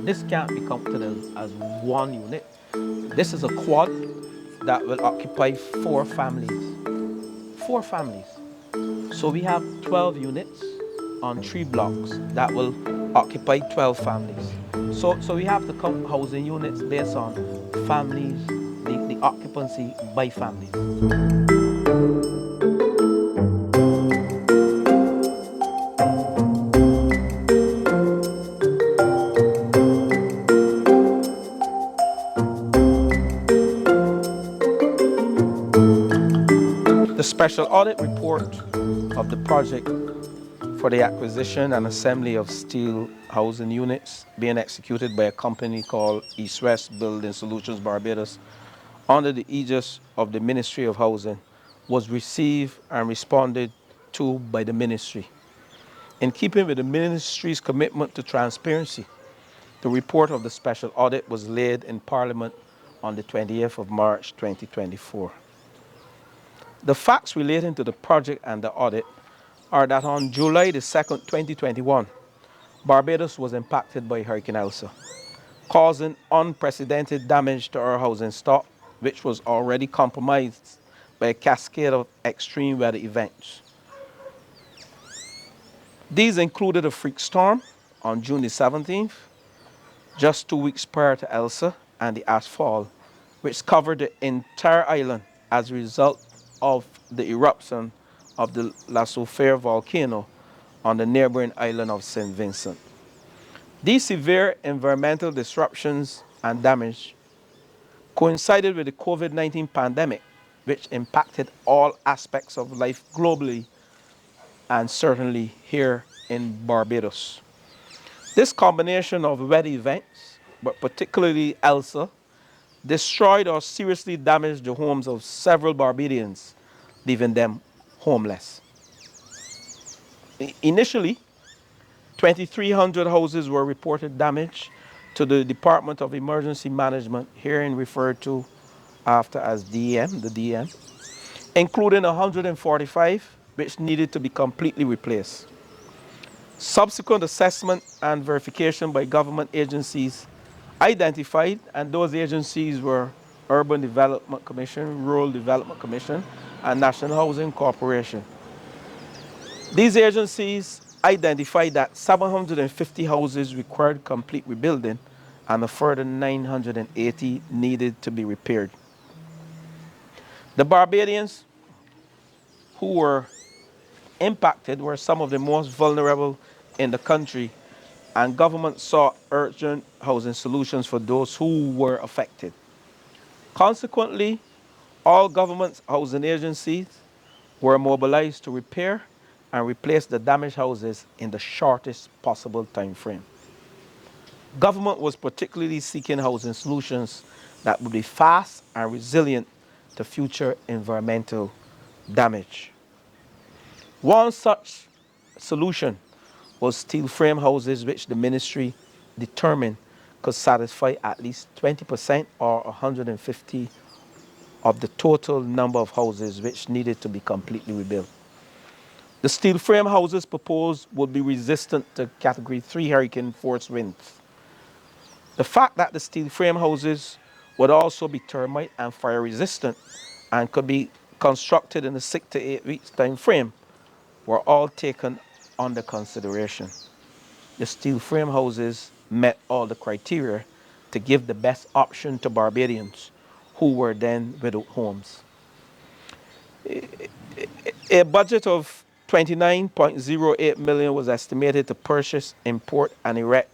this can't be counted as one unit. This is a quad that will occupy 4 families. 4 families. So we have 12 units on 3 blocks that will occupy 12 families. So we have to count housing units based on families, the occupancy by families. The special audit report of the project for the acquisition and assembly of steel housing units being executed by a company called East West Building Solutions Barbados under the aegis of the Ministry of Housing was received and responded to by the ministry. In keeping with the ministry's commitment to transparency, the report of the special audit was laid in Parliament on the 20th of March 2024. The facts relating to the project and the audit are that on July the 2nd, 2021, Barbados was impacted by Hurricane Elsa, causing unprecedented damage to our housing stock, which was already compromised by a cascade of extreme weather events. These included a freak storm on June the 17th, just 2 weeks prior to Elsa, and the ash fall, which covered the entire island as a result of the eruption of the La Soufrière volcano on the neighboring island of St. Vincent. These severe environmental disruptions and damage coincided with the COVID-19 pandemic, which impacted all aspects of life globally and certainly here in Barbados. This combination of weather events, but particularly Elsa, destroyed or seriously damaged the homes of several Barbadians, leaving them homeless. Initially, 2,300 houses were reported damaged to the Department of Emergency Management, herein referred to after as DEM, the DEM, including 145 which needed to be completely replaced. Subsequent assessment and verification by government agencies identified, and those agencies were Urban Development Commission, Rural Development Commission, and National Housing Corporation. These agencies identified that 750 houses required complete rebuilding and a further 980 needed to be repaired. The Barbadians who were impacted were some of the most vulnerable in the country, and government sought urgent housing solutions for those who were affected. Consequently, all government housing agencies were mobilized to repair and replace the damaged houses in the shortest possible time frame. Government was particularly seeking housing solutions that would be fast and resilient to future environmental damage. One such solution was steel frame houses, which the ministry determined could satisfy at least 20% or 150 of the total number of houses which needed to be completely rebuilt. The steel frame houses proposed would be resistant to Category 3 hurricane force winds. The fact that the steel frame houses would also be termite and fire resistant and could be constructed in a 6 to 8 weeks time frame were all taken under consideration. The steel frame houses met all the criteria to give the best option to Barbadians who were then without homes. A budget of 29.08 million was estimated to purchase, import, and erect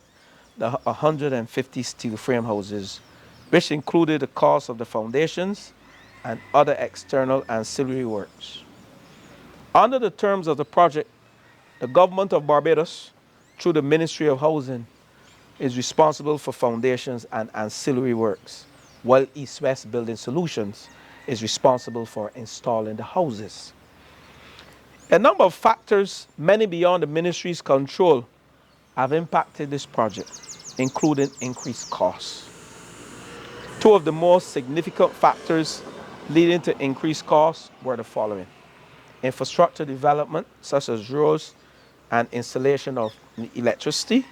the 150 steel frame houses, which included the cost of the foundations and other external ancillary works. Under the terms of the project, the government of Barbados, through the Ministry of Housing, is responsible for foundations and ancillary works, while East West Building Solutions is responsible for installing the houses. A number of factors, many beyond the ministry's control, have impacted this project, including increased costs. Two of the most significant factors leading to increased costs were the following: infrastructure development, such as roads and installation of electricity,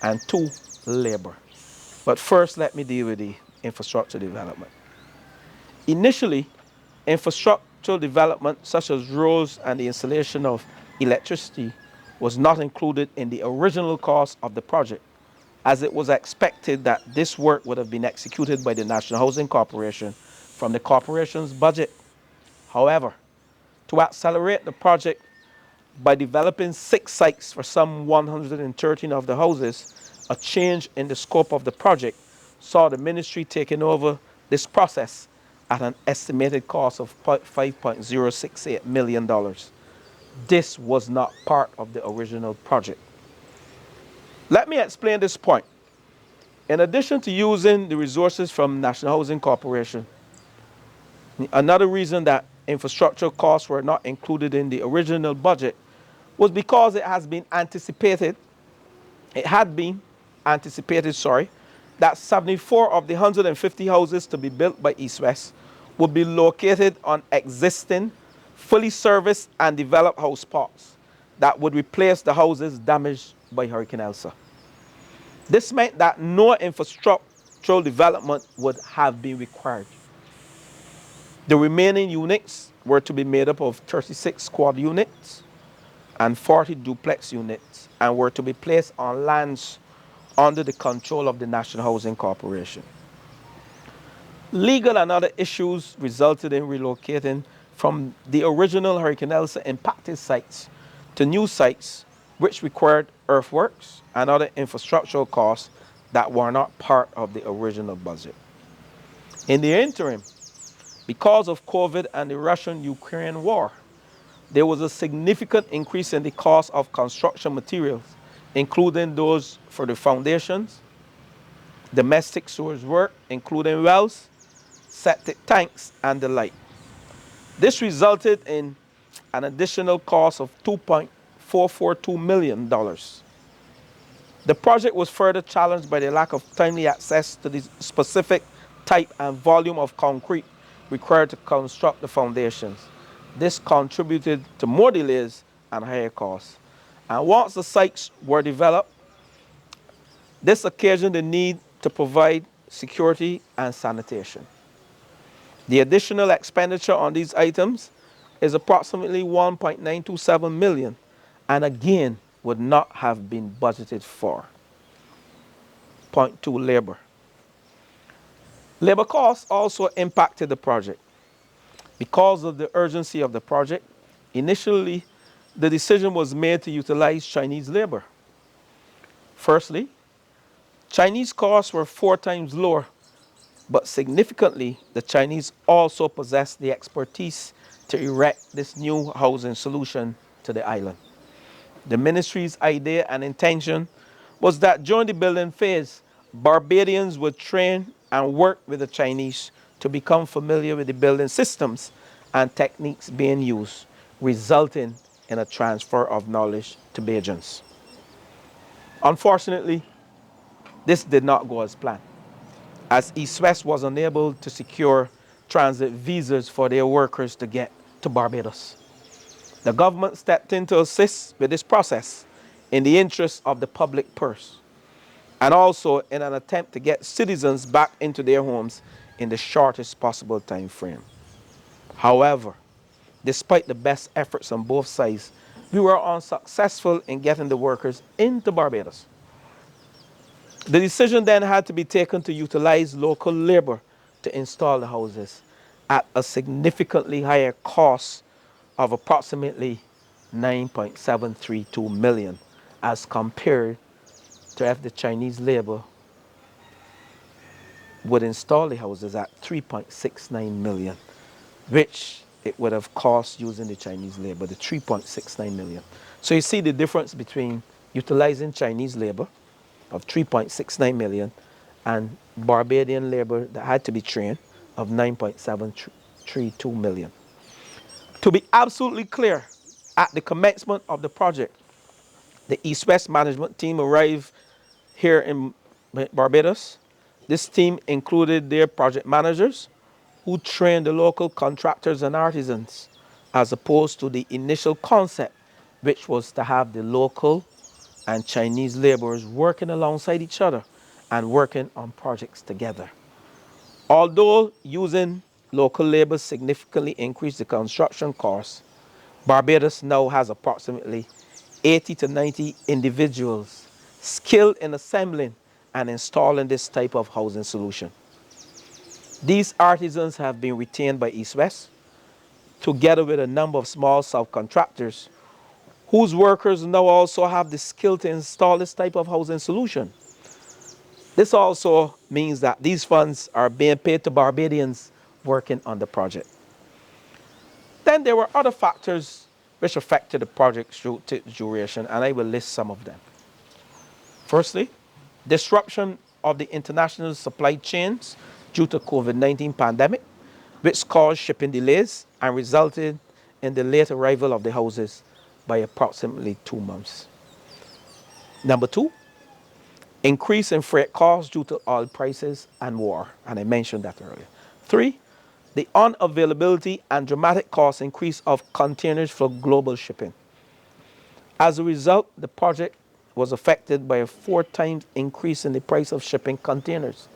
and 2, labor. But first, let me deal with the infrastructure development. Initially, infrastructural development such as roads and the installation of electricity was not included in the original cost of the project, as it was expected that this work would have been executed by the National Housing Corporation from the corporation's budget. However, to accelerate the project by developing 6 sites for some 113 of the houses, a change in the scope of the project saw the ministry taking over this process at an estimated cost of $5.068 million. This was not part of the original project. Let me explain this point. In addition to using the resources from National Housing Corporation, another reason that infrastructure costs were not included in the original budget was because it had been anticipated, that 74 of the 150 houses to be built by East West would be located on existing, fully serviced and developed house plots that would replace the houses damaged by Hurricane Elsa. This meant that no infrastructural development would have been required. The remaining units were to be made up of 36 quad units and 40 duplex units and were to be placed on lands under the control of the National Housing Corporation. Legal and other issues resulted in relocating from the original Hurricane Elsa impacted sites to new sites which required earthworks and other infrastructural costs that were not part of the original budget. In the interim, because of COVID and the Russian-Ukraine war, there was a significant increase in the cost of construction materials, including those for the foundations, domestic sewage work, including wells, septic tanks, and the like. This resulted in an additional cost of $2.442 million. The project was further challenged by the lack of timely access to the specific type and volume of concrete required to construct the foundations. This contributed to more delays and higher costs. And once the sites were developed, this occasioned the need to provide security and sanitation. The additional expenditure on these items is approximately $1.927 million, and again would not have been budgeted for. Point 2, labor. Labor costs also impacted the project. Because of the urgency of the project, initially the decision was made to utilize Chinese labor. Firstly, Chinese costs were 4 times lower, but significantly, the Chinese also possessed the expertise to erect this new housing solution to the island. The ministry's idea and intention was that during the building phase, Barbadians would train and work with the Chinese to become familiar with the building systems and techniques being used, resulting in a transfer of knowledge to Bajans. Unfortunately, this did not go as planned, as East West was unable to secure transit visas for their workers to get to Barbados. The government stepped in to assist with this process in the interest of the public purse, and also in an attempt to get citizens back into their homes in the shortest possible time frame. However, despite the best efforts on both sides, we were unsuccessful in getting the workers into Barbados. The decision then had to be taken to utilize local labor to install the houses at a significantly higher cost of approximately $9.732 million as compared to if the Chinese labor would install the houses at $3.69 million, which it would have cost using the Chinese labor, the $3.69 million. So you see the difference between utilizing Chinese labor of $3.69 million and Barbadian labor that had to be trained of $9.732 million. To be absolutely clear, at the commencement of the project, the East West management team arrived here in Barbados. This team included their project managers who trained the local contractors and artisans, as opposed to the initial concept, which was to have the local and Chinese laborers working alongside each other and working on projects together. Although using local labor significantly increased the construction costs, Barbados now has approximately 80 to 90 individuals skilled in assembling and installing this type of housing solution. These artisans have been retained by East West, together with a number of small subcontractors whose workers now also have the skill to install this type of housing solution. This also means that these funds are being paid to Barbadians working on the project. Then there were other factors which affected the project's duration, and I will list some of them. Firstly, disruption of the international supply chains due to COVID-19 pandemic, which caused shipping delays and resulted in the late arrival of the houses by approximately 2 months. Number two, increase in freight costs due to oil prices and war, and I mentioned that earlier. Three, the unavailability and dramatic cost increase of containers for global shipping. As a result, the project was affected by a 4 times increase in the price of shipping containers,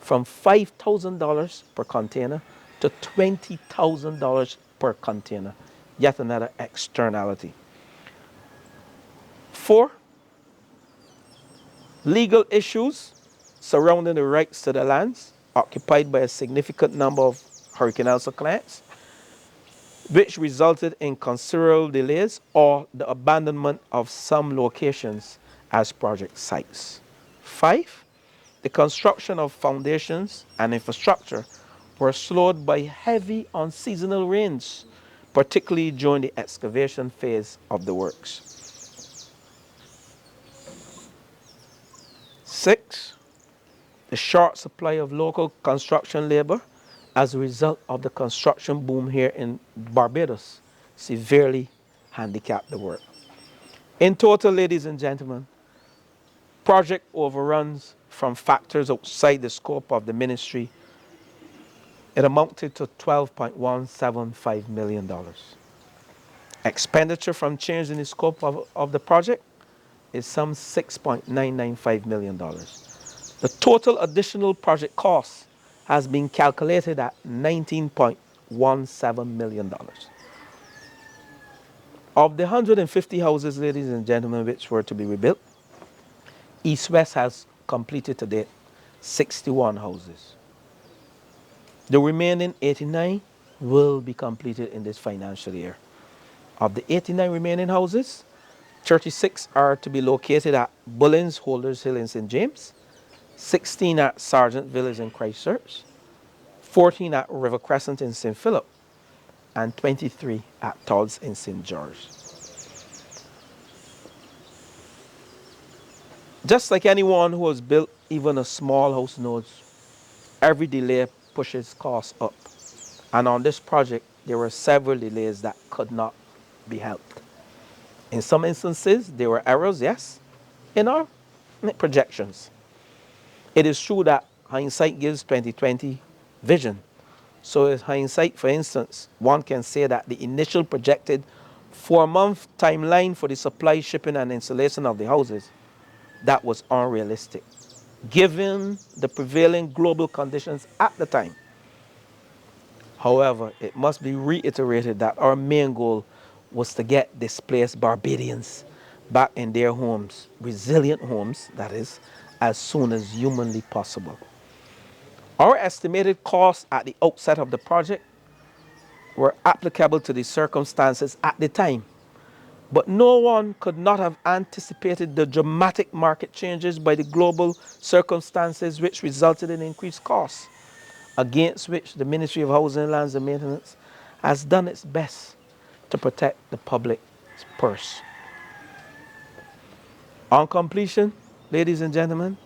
from $5,000 per container to $20,000 per container, yet another externality. Four, legal issues surrounding the rights to the lands occupied by a significant number of Hurricane Elsa clients, which resulted in considerable delays or the abandonment of some locations as project sites. Five, the construction of foundations and infrastructure were slowed by heavy unseasonal rains, particularly during the excavation phase of the works. Six, the short supply of local construction labor as a result of the construction boom here in Barbados severely handicapped the work. In total, ladies and gentlemen, project overruns from factors outside the scope of the ministry, it amounted to $12.175 million. Expenditure from change in the scope of the project is some $6.995 million. The total additional project cost has been calculated at $19.17 million. Of the 150 houses, ladies and gentlemen, which were to be rebuilt, East West has completed to date 61 houses. The remaining 89 will be completed in this financial year. Of the 89 remaining houses, 36 are to be located at Bullins Holders Hill in St. James, 16 at Sergeant Village in Christchurch, 14 at River Crescent in St. Philip, and 23 at Todd's in St. George. Just like anyone who has built even a small house knows, every delay pushes costs up. And on this project, there were several delays that could not be helped. In some instances, there were errors, yes, in our projections. It is true that hindsight gives 20/20 vision. So in hindsight, for instance, one can say that the initial projected 4-month timeline for the supply, shipping, and installation of the houses, that was unrealistic, given the prevailing global conditions at the time. However, it must be reiterated that our main goal was to get displaced Barbadians back in their homes, resilient homes, that is, as soon as humanly possible. Our estimated costs at the outset of the project were applicable to the circumstances at the time, but no one could not have anticipated the dramatic market changes by the global circumstances which resulted in increased costs, against which the Ministry of Housing, Lands and Maintenance has done its best to protect the public's purse. On completion, ladies and gentlemen,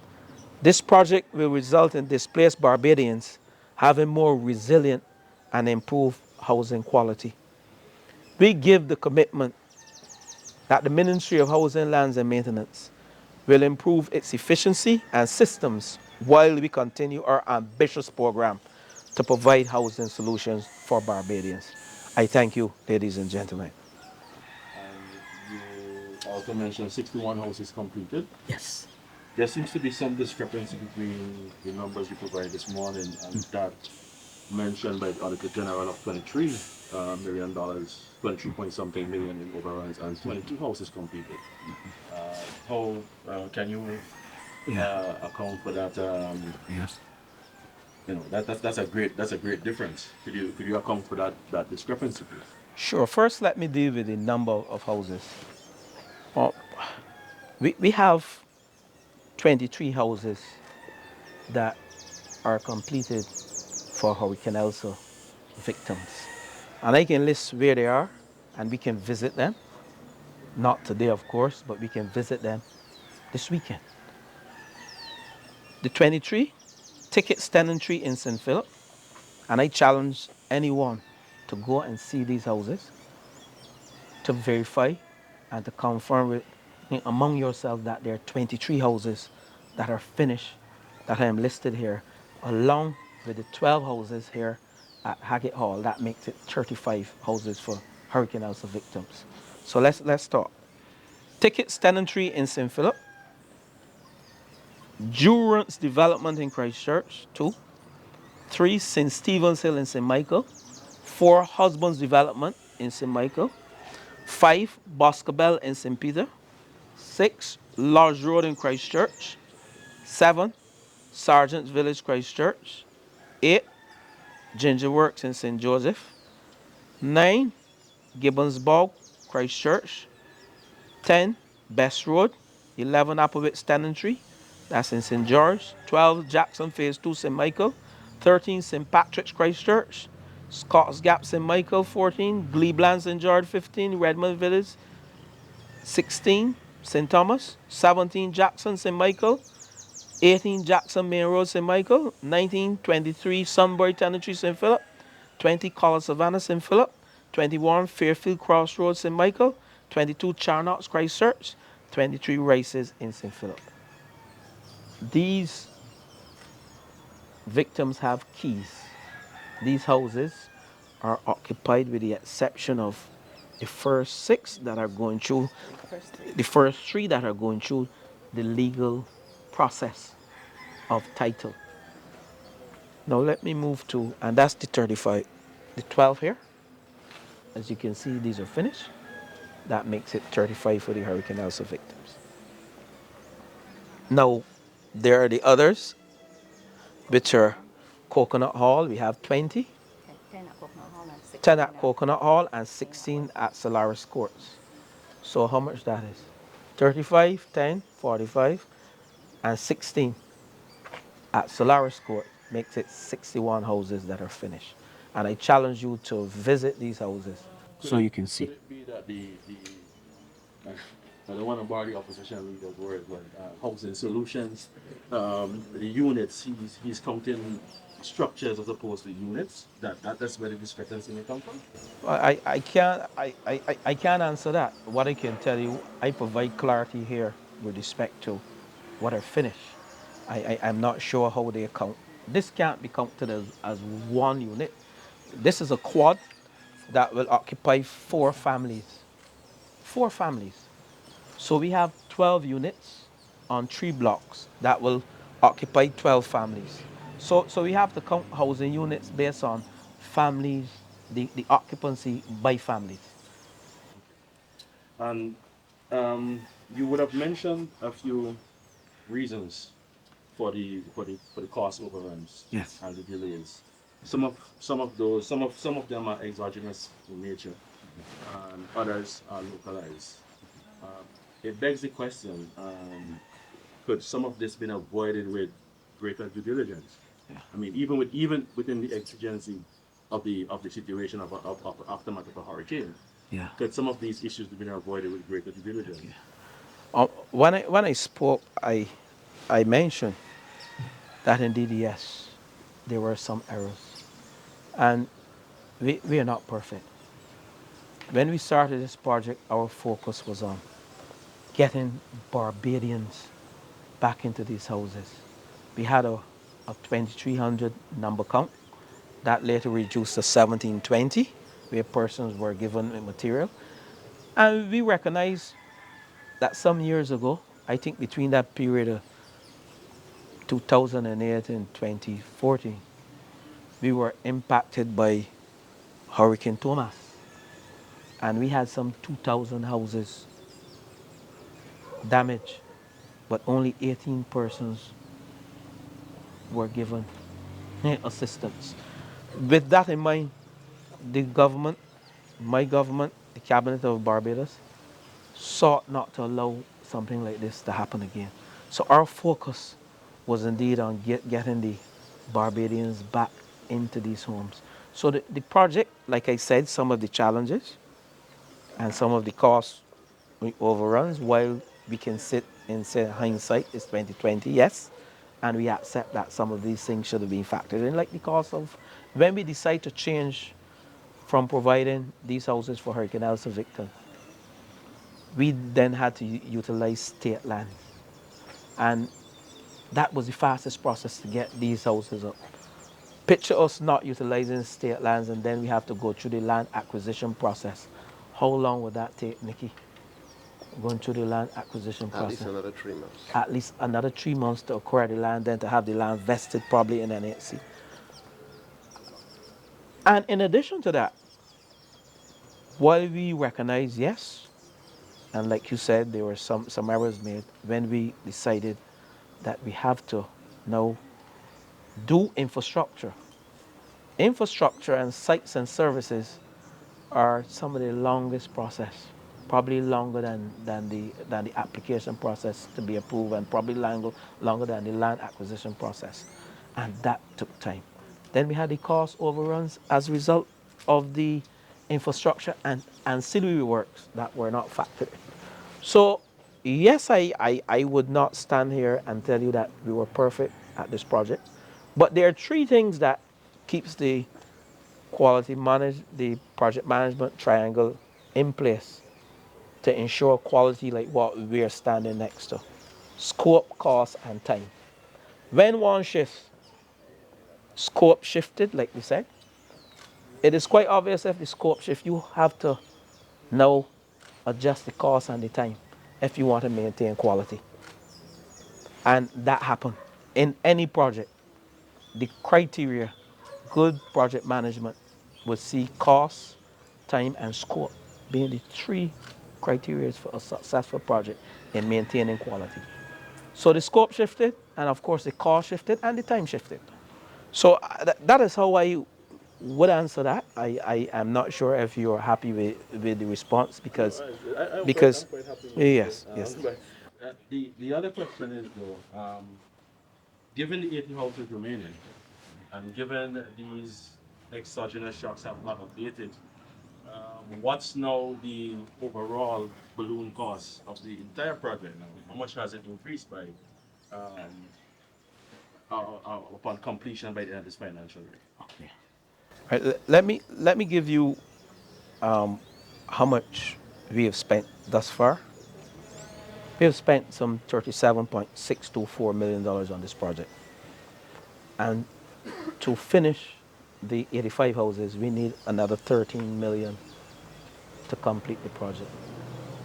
this project will result in displaced Barbadians having more resilient and improved housing quality. We give the commitment that the Ministry of Housing, Lands and Maintenance will improve its efficiency and systems while we continue our ambitious program to provide housing solutions for Barbadians. I thank you, ladies and gentlemen. And you also mentioned 61 houses completed. Yes. There seems to be some discrepancy between the numbers you provided this morning and that mentioned by the Auditor General of $23 million, 23 point something million in overruns, and 22 houses completed. How can you account for that? Yes. That's a great difference. Could you account for that discrepancy, please? Sure. First, let me deal with the number of houses. Uh, we have 23 houses that are completed for Hurricane Elsa victims. And I can list where they are and we can visit them. Not today, of course, but we can visit them this weekend. The 23, Ticket Standing Tree in St. Philip. And I challenge anyone to go and see these houses to verify and to confirm with among yourself that there are 23 houses that are finished that I am listed here, along with the 12 houses here at Haggett Hall. That makes it 35 houses for Hurricane Elsa victims. So let's start. Ticket Standing Tree in St. Philip, Durance Development in Christchurch, 2. 3. St. Stephen's Hill in St. Michael. 4. Husbands Development in St. Michael. 5. Boscobel in St. Peter. 6. Lodge Road in Christchurch. 7. Sergeant's Village, Christchurch. 8. Ginger Works in St. Joseph. 9. Gibbonsburg, Christchurch. 10. Best Road. 11. Applewick Standing Tree. That's in St. George. 12. Jackson Phase 2, St. Michael. 13. St. Patrick's, Christchurch. Scott's Gap, St. Michael. 14. Gleebland, St. George. 15. Redmond Village. 16. St. Thomas. 17. Jackson, St. Michael. 18. Jackson Main Road, St. Michael. 19. 23. Sunbury Tenantry, St. Philip. 20. Collar Savannah, St. Philip. 21. Fairfield Crossroads, St. Michael. 22. Charnock's, Christchurch. 23. Races in St. Philip. These victims have keys. These houses are occupied with the exception of the first 6 that are going through, the first 3 that are going through the legal process of title. Now let me move to, and that's the 35, the 12 here. As you can see, these are finished. That makes it 35 for the Hurricane Elsa victims. Now, there are the others, which are Coconut Hall. We have 20. 10 at Coconut Hall and 16 10 at Coconut Hall and 16 at Solaris Courts. So how much that is? 35, 10, 45, and 16 at Solaris Court makes it 61 houses that are finished. And I challenge you to visit these houses so you can see. Could it be that uh, I don't want to borrow the opposition leader's word, but housing solutions, the units, he's counting structures as opposed to units. That's where the discrepancy may come from. I can't answer that. What I can tell you, I provide clarity here with respect to what are finished. I'm not sure how they account. This can't be counted as one unit. This is a quad that will occupy 4 families. 4 families. So we have 12 units on 3 blocks that will occupy 12 families. So we have to count housing units based on families, the occupancy by families. And you would have mentioned a few reasons for the cost overruns Yes. and the delays. Some of them are exogenous in nature, and others are localized. Um, it begs the question: could some of this been avoided with greater due diligence? I mean, even within the exigency of the situation of aftermath of a hurricane, Yeah. could some of these issues have been avoided with greater due diligence? When I spoke, I mentioned that indeed, yes, there were some errors. And we are not perfect. When we started this project, our focus was on getting Barbadians back into these houses. We had a 2,300 number count. That later reduced to 1,720, where persons were given material. And we recognized that some years ago, I think between that period of 2008 and 2014, we were impacted by Hurricane Thomas, and we had some 2,000 houses damaged, but only 18 persons were given assistance. With that in mind, the government, my government, the cabinet of Barbados, sought not to allow something like this to happen again. So our focus was indeed on getting the Barbadians back into these homes. So the project, like I said, some of the challenges and some of the cost overruns, while we can sit and say hindsight is 2020, yes, and we accept that some of these things should have been factored in, like the cost of when we decide to change from providing these houses for Hurricane Elsa victims, we then had to utilize state land. And that was the fastest process to get these houses up. Picture us not utilizing state lands and then we have to go through the land acquisition process. How long would that take, Nikki? Going through the land acquisition At least process? another 3 months. At least another 3 months to acquire the land, then to have the land vested probably in NHC. And in addition to that, while we recognize, yes, and like you said, there were some errors made when we decided that we have to now do infrastructure. Infrastructure and sites and services are some of the longest process, probably longer than the application process to be approved, and probably longer than the land acquisition process. And that took time. Then we had the cost overruns as a result of the infrastructure and ancillary works that were not factored in. So yes, I would not stand here and tell you that we were perfect at this project, but there are three things that keeps the the project management triangle in place to ensure quality like what we're standing next to. Scope, cost, and time. When one shifts, scope shifted, like we said, it is quite obvious if the scope shift, you have to now adjust the cost and the time if you want to maintain quality. And that happened in any project. The criteria, good project management, would see cost, time, and scope being the three criteria for a successful project in maintaining quality. So the scope shifted, and of course the cost shifted, and the time shifted. So that is how I would answer that. I am not sure if you're happy with the response because I'm quite happy with it. yes, yes. But the other question is though, given the 80 houses remaining, and given these exogenous shocks have not abated, what's now the overall balloon cost of the entire project now? How much has it increased by um, upon completion by the end of this financial year? Okay. Right, let me give you how much we have spent thus far. We have spent some $37.624 million on this project. And to finish the 85 houses, we need another 13 million to complete the project.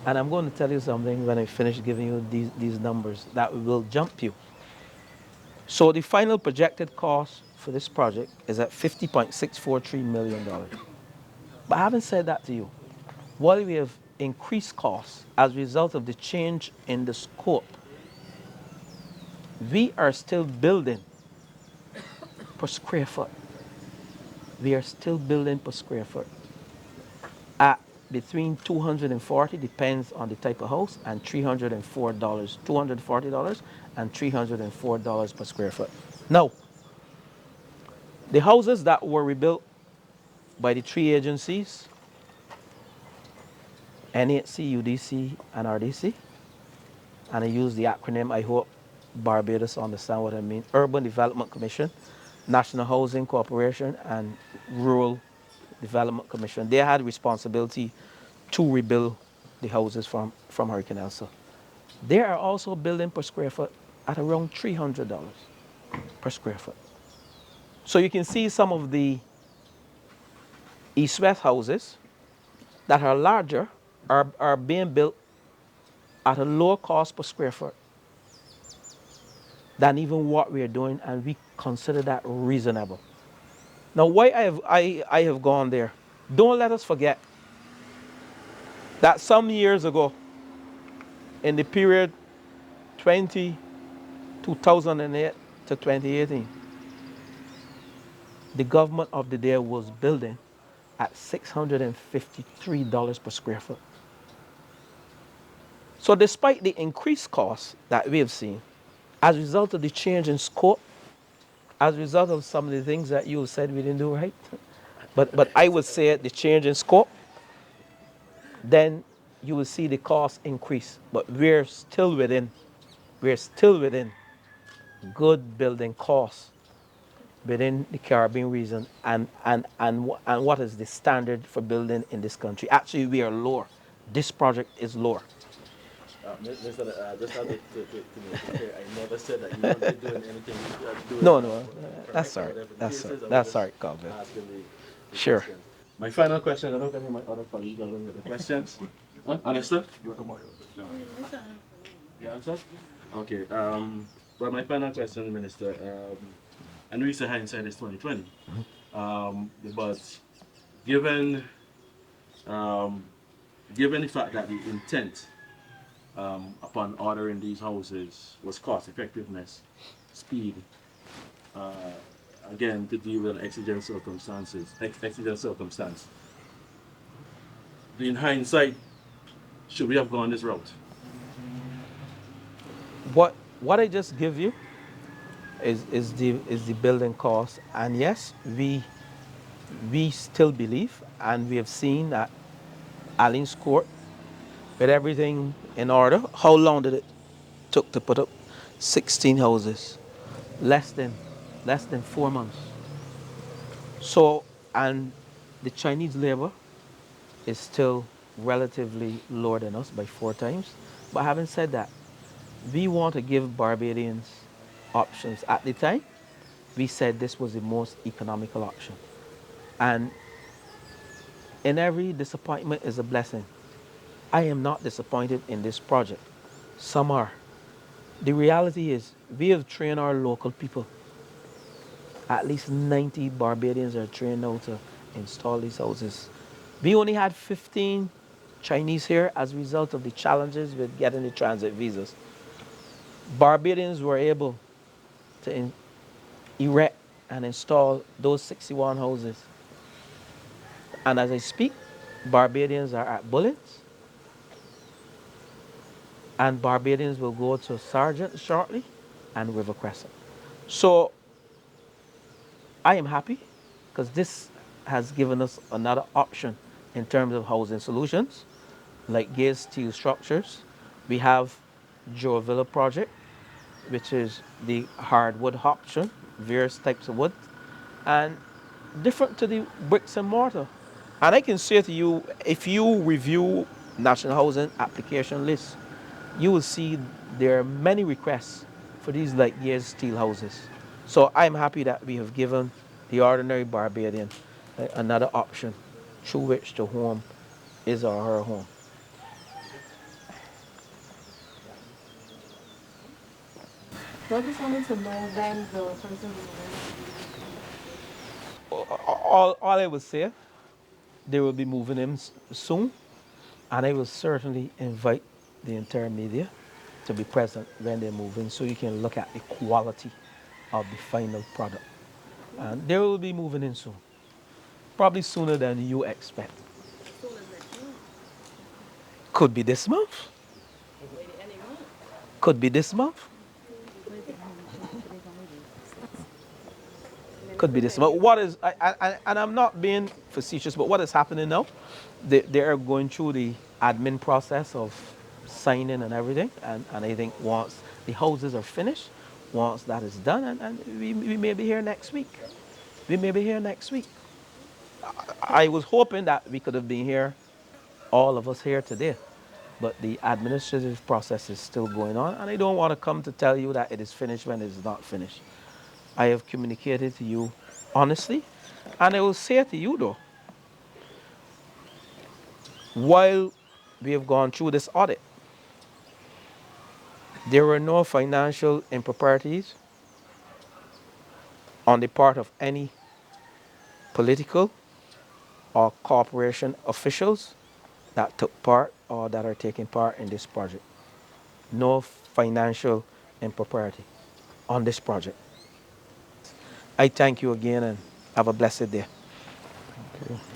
And I'm going to tell you something when I finish giving you these numbers that will jump you. So the final projected cost for this project is at $50.643 million. But I haven't said that to you. While we have increased costs as a result of the change in the scope, we are still building per square foot. We are still building per square foot at between 240, depends on the type of house, and $304, $240 and $304 per square foot. Now, the houses that were rebuilt by the three agencies, NHC, UDC, and RDC, and I use the acronym, I hope Barbados understand what I mean, Urban Development Commission, National Housing Corporation, and Rural Development Commission. They had responsibility to rebuild the houses from Hurricane Elsa. They are also building per square foot at around $300 per square foot. So you can see some of the east-west houses that are larger are being built at a lower cost per square foot. than even what we are doing, and we consider that reasonable. Now, why I have gone there? Don't let us forget that some years ago, in the period 20, 2008 to 2018, the government of the day was building at $653 per square foot. So despite the increased costs that we have seen, as a result of the change in scope, as a result of some of the things that you said we didn't do right, but I would say the change in scope, then you will see the cost increase. But we're still within good building costs within the Caribbean region, and what is the standard for building in this country. Actually, we are lower. This project is lower. Mr. Just had to make it clear, I never said that you won't be doing anything doing No, no, that's correct all or right. whatever the That's case all right. is. I was That's just all right, Calvin. asking the Sure. questions. My final question, I don't think my other colleagues are with the questions. Huh? Understood? You answered? Okay. But my final question, Minister, I know you said hindsight is 2020. But given um, given the fact that the intent upon ordering these houses was cost effectiveness, speed, uh, again to deal with exigent circumstance. In hindsight, should we have gone this route? What I just give you is the building cost, and yes, we still believe, and we have seen that Allen's Court, with everything in order. How long did it took to put up 16 houses? Less than less than 4 months. So, and the Chinese labor is still relatively lower than us by 4 times. But having said that, we want to give Barbadians options. At the time, we said this was the most economical option. And in every disappointment is a blessing. I am not disappointed in this project. Some are. The reality is, we have trained our local people. At least 90 Barbadians are trained now to install these houses. We only had 15 Chinese here as a result of the challenges with getting the transit visas. Barbadians were able to erect and install those 61 houses. And as I speak, Barbadians are at Bullets, and Barbadians will go to Sargent shortly and River Crescent. So I am happy because this has given us another option in terms of housing solutions, like Gay Steel Structures. We have Joe Villa project, which is the hardwood option, various types of wood, and different to the bricks and mortar. And I can say to you, if you review National Housing application list, you will see there are many requests for these like years steel houses. So I'm happy that we have given the ordinary Barbadian another option through which the home is or her home. So I just wanted to know when the person All I would say, they will be moving in soon, and I will certainly invite the entire media to be present when they're moving so you can look at the quality of the final product. And they will be moving in soon, probably sooner than you expect. Could be this month, could be this month, could be this month. What is, and I'm not being facetious, but what is happening now, they are going through the admin process of signing and everything. And I think once the houses are finished, once that is done, and we may be here next week. We may be here next week. I was hoping that we could have been here, all of us here today, but the administrative process is still going on, and I don't want to come to tell you that it is finished when it is not finished. I have communicated to you honestly, and I will say to you though, while we have gone through this audit, There were no financial improprieties on the part of any political or corporation officials that took part or that are taking part in this project. No financial impropriety on this project. I thank you again and have a blessed day. Okay.